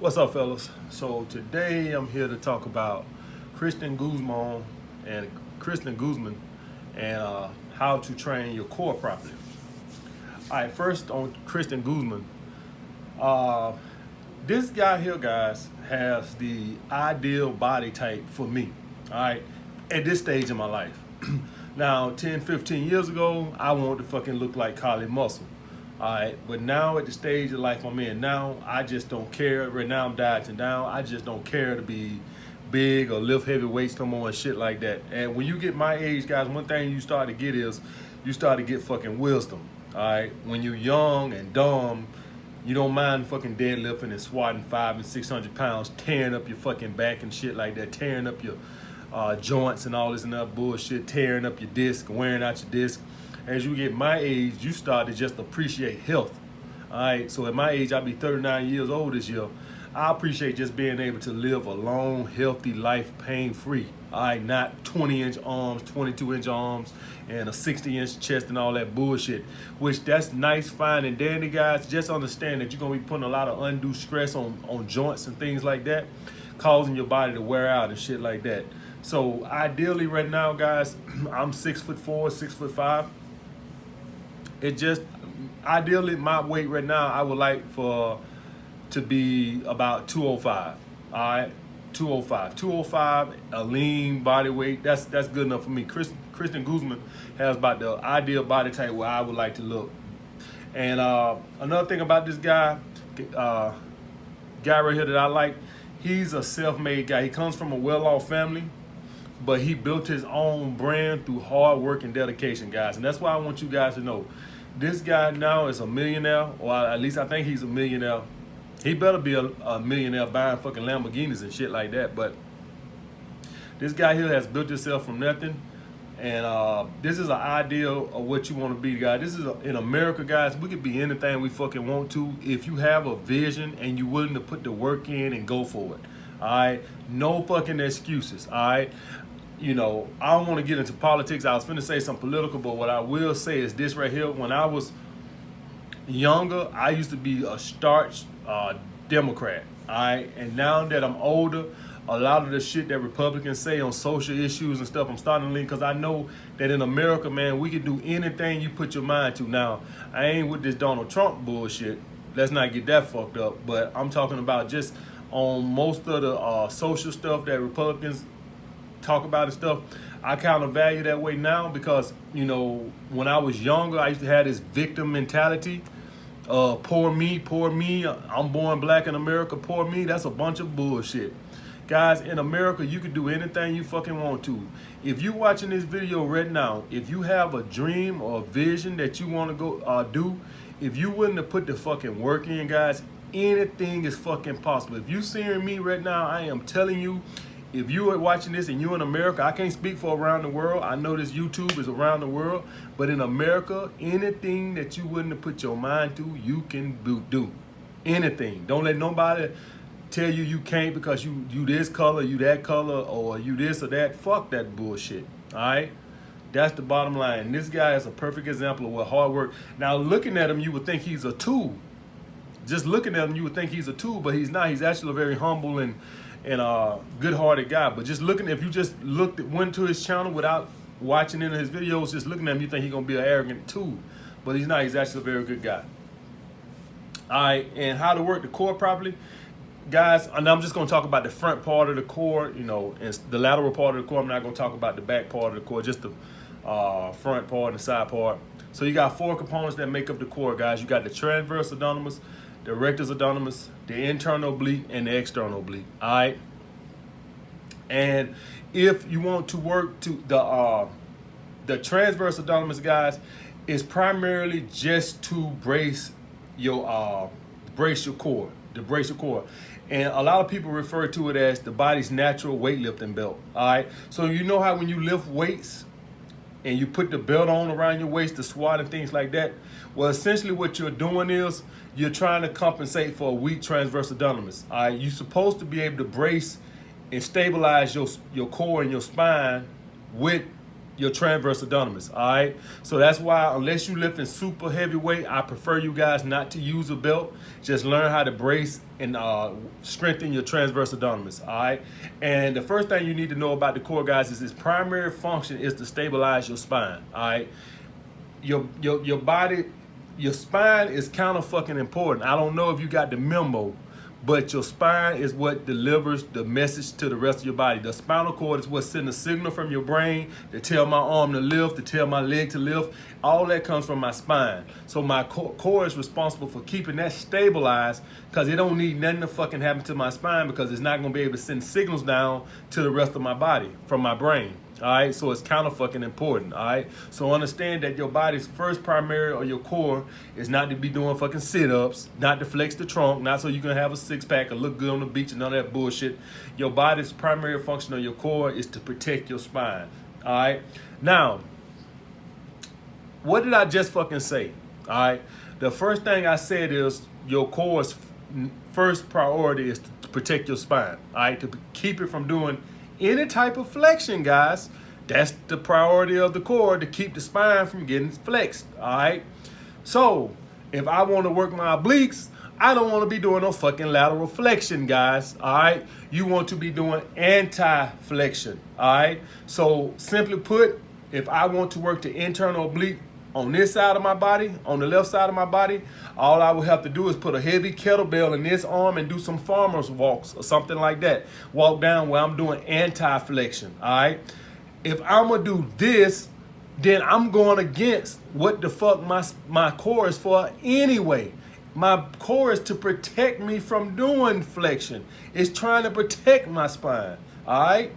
What's up, fellas? So today I'm here to talk about Christian Guzman and Christian Guzman and how to train your core properly. All right, first on Christian Guzman. Uh, this guy here, guys, has the ideal body type for me. All right, at this stage in my life. Now, 10, 15 years ago, I wanted to fucking look like Carly Muscle. All right, but now at the stage of life I'm in now, I just don't care. Right now I'm dieting down. I just don't care to be big or lift heavy weights no more and shit like that. And when you get my age, guys, one thing you start to get is you start to get fucking wisdom. All right, when you're young and dumb, you don't mind fucking deadlifting and squatting 500 and 600 pounds, tearing up your fucking back and shit like that, tearing up your joints and all this and that bullshit, tearing up your disc, wearing out your disc. As you get my age, you start to just appreciate health. All right, so at my age, I'll be 39 years old this year. I appreciate just being able to live a long, healthy life, pain-free. All right, not 20-inch arms, 22-inch arms, and a 60-inch chest and all that bullshit. Which that's nice, fine, and dandy, guys. Just understand that you're gonna be putting a lot of undue stress on joints and things like that, causing your body to wear out and shit like that. So ideally, right now, guys, I'm 6'4", 6'5". It just ideally my weight right now I would like for to be about 205. All right, 205, a lean body weight. That's good enough for me. Christian Guzman has about the ideal body type where I would like to look. And another thing about this uh, guy right here that I like, he's a self-made guy. He comes from a well-off family, but he built his own brand through hard work and dedication, guys. And that's why I want you guys to know, this guy now is a millionaire, or at least I think he's a millionaire. He better be a millionaire buying fucking Lamborghinis and shit like that. But this guy here has built himself from nothing. And this is an ideal of what you want to be, guys. This is in America, guys. We could be anything we fucking want to if you have a vision and you're willing to put the work in and go for it. All right, no fucking excuses. All right, you know, I don't want to get into politics. I was finna say something political, but what I will say is this right here. When I was younger, I used to be a starch Democrat. All right, and now that I'm older, a lot of the shit that Republicans say on social issues and stuff, I'm starting to lean, because I know that in America, man, we can do anything you put your mind to. Now, I ain't with this Donald Trump bullshit. Let's not get that fucked up. But I'm talking about just on most of the social stuff that Republicans talk about and stuff. I kind of value that way now because, you know, when I was younger, I used to have this victim mentality. Poor me, I'm born black in America, poor me. That's a bunch of bullshit. Guys, in America, you can do anything you fucking want to. If you watching this video right now, if you have a dream or a vision that you want to go do, if you willing to put the fucking work in, guys, anything is fucking possible. If you seeing me right now, I am telling you, if you are watching this and you're in America, I can't speak for around the world. I know this YouTube is around the world, but in America, anything that you willing to put your mind to, you can do. Anything. Don't let nobody tell you you can't because you this color, you that color, or you this or that. Fuck that bullshit. All right? That's the bottom line. This guy is a perfect example of what hard work. Now, looking at him, you would think he's a tool. Just looking at him, you would think he's a tool, but he's not. He's actually a very humble and good-hearted guy. But just looking, if you just went to his channel without watching any of his videos, just looking at him, you think he's gonna be an arrogant tool. But he's not. He's actually a very good guy. All right, and how to work the core properly. Guys, and I'm just going to talk about the front part of the core, you know, and the lateral part of the core. I'm not going to talk about the back part of the core, just the front part and the side part. So you got 4 components that make up the core, guys. You got the transverse abdominis, the rectus abdominis, the internal oblique, and the external oblique. All right. And if you want to work to the transverse abdominis, guys, is primarily just to brace your core. To brace your core. And a lot of people refer to it as the body's natural weightlifting belt. All right. So you know how when you lift weights and you put the belt on around your waist to squat and things like that? Well, essentially what you're doing is you're trying to compensate for a weak transverse abdominis. All right. You're supposed to be able to brace and stabilize your core and your spine with your transverse abdominis. All right, so that's why unless you lifting super heavy weight, I prefer you guys not to use a belt. Just learn how to brace and strengthen your transverse abdominis. All right, and the first thing you need to know about the core, guys, is its primary function is to stabilize your spine. All right, your body, your spine is kind of fucking important. I don't know if you got the memo, but your spine is what delivers the message to the rest of your body. The spinal cord is what sends a signal from your brain to tell my arm to lift, to tell my leg to lift. All that comes from my spine. So my core is responsible for keeping that stabilized, because it don't need nothing to fucking happen to my spine, because it's not going to be able to send signals down to the rest of my body from my brain. All right, so it's kind of fucking important. All right, so understand that your body's first primary, or your core, is not to be doing fucking sit-ups, not to flex the trunk, not so you can have a six-pack or look good on the beach and none of that bullshit. Your body's primary function of your core is to protect your spine. All right, now, what did I just fucking say? All right, the first thing I said is your core's first priority is to protect your spine. All right, to keep it from doing any type of flexion, guys. That's the priority of the core, to keep the spine from getting flexed. All right, so if I want to work my obliques, I don't want to be doing no fucking lateral flexion, guys. All right, you want to be doing anti-flexion. All right, so simply put, if I want to work the internal oblique on this side of my body, on the left side of my body, all I would have to do is put a heavy kettlebell in this arm and do some farmer's walks or something like that. Walk down where I'm doing anti-flexion, all right? If I'm gonna do this, then I'm going against what the fuck my core is for anyway. My core is to protect me from doing flexion. It's trying to protect my spine, all right?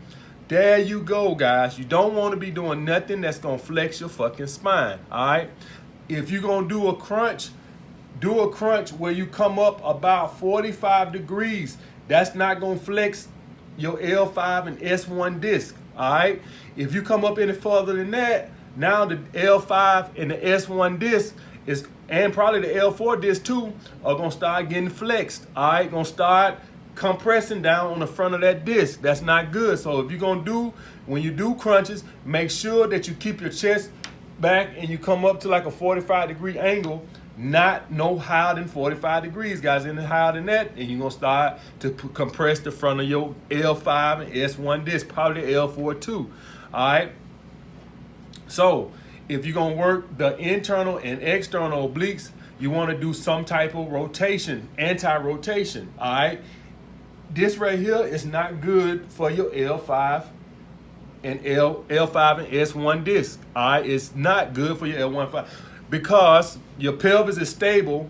There you go, guys. You don't want to be doing nothing that's going to flex your fucking spine, all right? If you're going to do a crunch where you come up about 45 degrees. That's not going to flex your L5 and S1 disc, all right? If you come up any further than that, now the L5 and the S1 disc is, and probably the L4 disc too, are going to start getting flexed, all right? Going to start compressing down on the front of that disc. That's not good. So if you're gonna do, when you do crunches, make sure that you keep your chest back and you come up to like a 45-degree angle, not no higher than 45 degrees, guys. Any higher than that, and you're gonna start to compress the front of your L5 and S1 disc, probably L4 too. All right. So if you're gonna work the internal and external obliques, you want to do some type of rotation, anti-rotation. All right. This right here is not good for your L5 and L5 and S1 disc. All right, it's not good for your L1-5 because your pelvis is stable,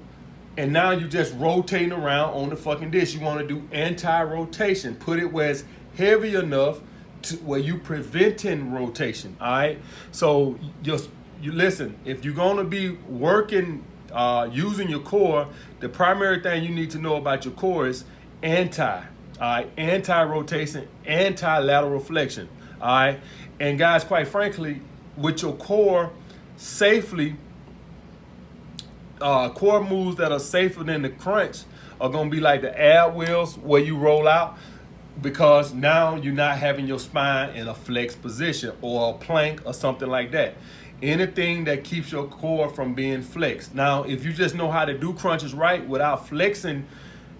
and now you're just rotating around on the fucking disc. You want to do anti-rotation. Put it where it's heavy enough to where you preventing rotation. All right. So you listen. If you're gonna be working using your core, the primary thing you need to know about your core is anti-rotation, anti-lateral flexion, all right? And guys, quite frankly, with your core safely, core moves that are safer than the crunch are gonna be like the ab wheels where you roll out, because now you're not having your spine in a flexed position, or a plank or something like that. Anything that keeps your core from being flexed. Now, if you just know how to do crunches right without flexing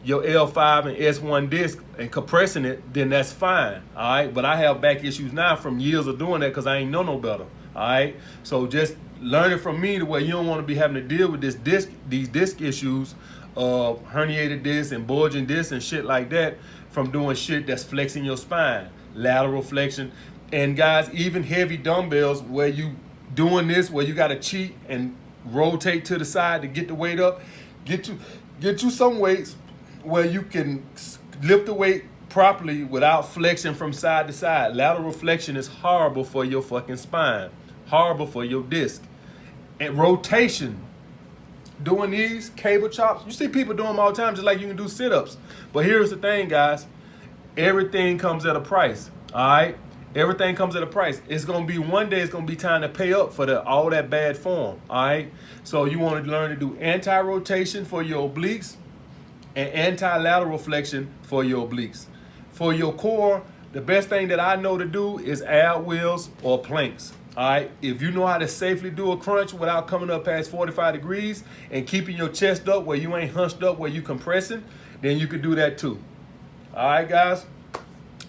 your L5 and S1 disc and compressing it, then that's fine, all right? But I have back issues now from years of doing that because I ain't know no better, all right? So just learn it from me the way you don't want to be having to deal with these disc issues of herniated disc and bulging disc and shit like that from doing shit that's flexing your spine, lateral flexion. And guys, even heavy dumbbells where you doing this, where you got to cheat and rotate to the side to get the weight up, get you some weights where you can lift the weight properly without flexing from side to side. Lateral flexion is horrible for your fucking spine, horrible for your disc. And rotation, doing these cable chops, you see people doing them all the time, just like you can do sit-ups. But here's the thing, guys, everything comes at a price, all right? Everything comes at a price. It's gonna be one day. It's gonna be time to pay up for all that bad form. All right. So you want to learn to do anti-rotation for your obliques and anti-lateral flexion for your obliques. For your core, the best thing that I know to do is ab wheels or planks. All right, if you know how to safely do a crunch without coming up past 45 degrees and keeping your chest up where you ain't hunched up where you compressing, then you can do that too. All right, guys.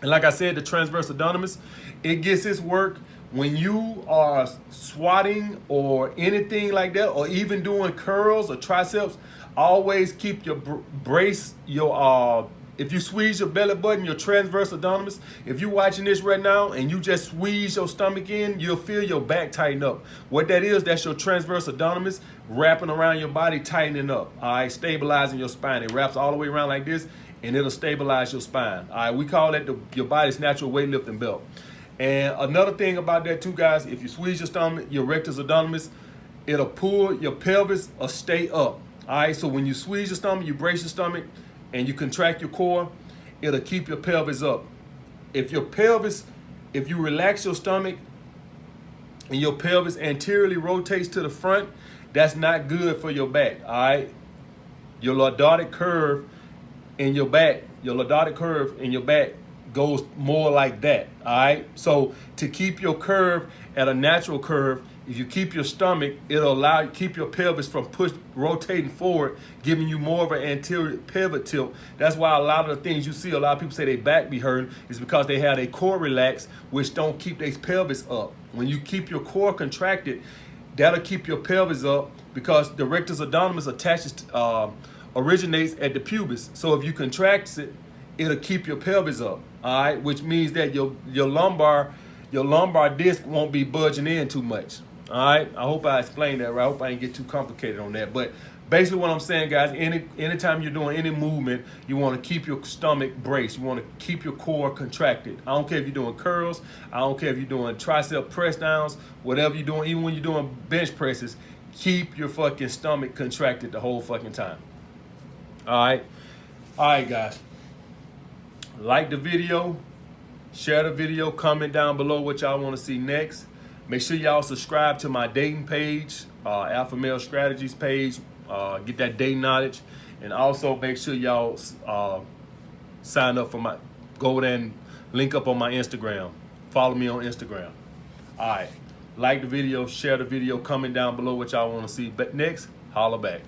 And like I said, the transverse abdominis, it gets its work when you are squatting or anything like that, or even doing curls or triceps. Always keep your brace, your if you squeeze your belly button, your transverse abdominis, if you're watching this right now and you just squeeze your stomach in, you'll feel your back tighten up. What that is, that's your transverse abdominis wrapping around your body, tightening up, all right, stabilizing your spine. It wraps all the way around like this, and it'll stabilize your spine. All right, we call that your body's natural weightlifting belt. And another thing about that too, guys, if you squeeze your stomach, your rectus abdominis, it'll pull your pelvis or stay up. All right, so when you squeeze your stomach, you brace your stomach, and you contract your core, it'll keep your pelvis up. If you relax your stomach and your pelvis anteriorly rotates to the front, that's not good for your back, all right? Your lordotic curve in your back, goes more like that, all right? So to keep your curve at a natural curve, if you keep your stomach, it'll allow you to keep your pelvis from rotating forward, giving you more of an anterior pivot tilt. That's why a lot of the things you see, a lot of people say their back be hurting, is because they have their core relaxed, which don't keep their pelvis up. When you keep your core contracted, that'll keep your pelvis up, because the rectus abdominis originates at the pubis. So if you contract it, it'll keep your pelvis up, all right? Which means that your lumbar disc won't be budging in too much. All right, I hope I explained that right. I hope I didn't get too complicated on that. But basically what I'm saying, guys, anytime you're doing any movement, you want to keep your stomach braced. You want to keep your core contracted. I don't care if you're doing curls. I don't care if you're doing tricep press downs, whatever you're doing, even when you're doing bench presses, keep your fucking stomach contracted the whole fucking time. All right, guys. Like the video, share the video, comment down below what y'all want to see next. Make sure y'all subscribe to my dating page, Alpha Male Strategies page. Get that dating knowledge. And also make sure y'all sign up for go there and link up on my Instagram. Follow me on Instagram. All right. Like the video, share the video, comment down below what y'all want to see. But next, holla back.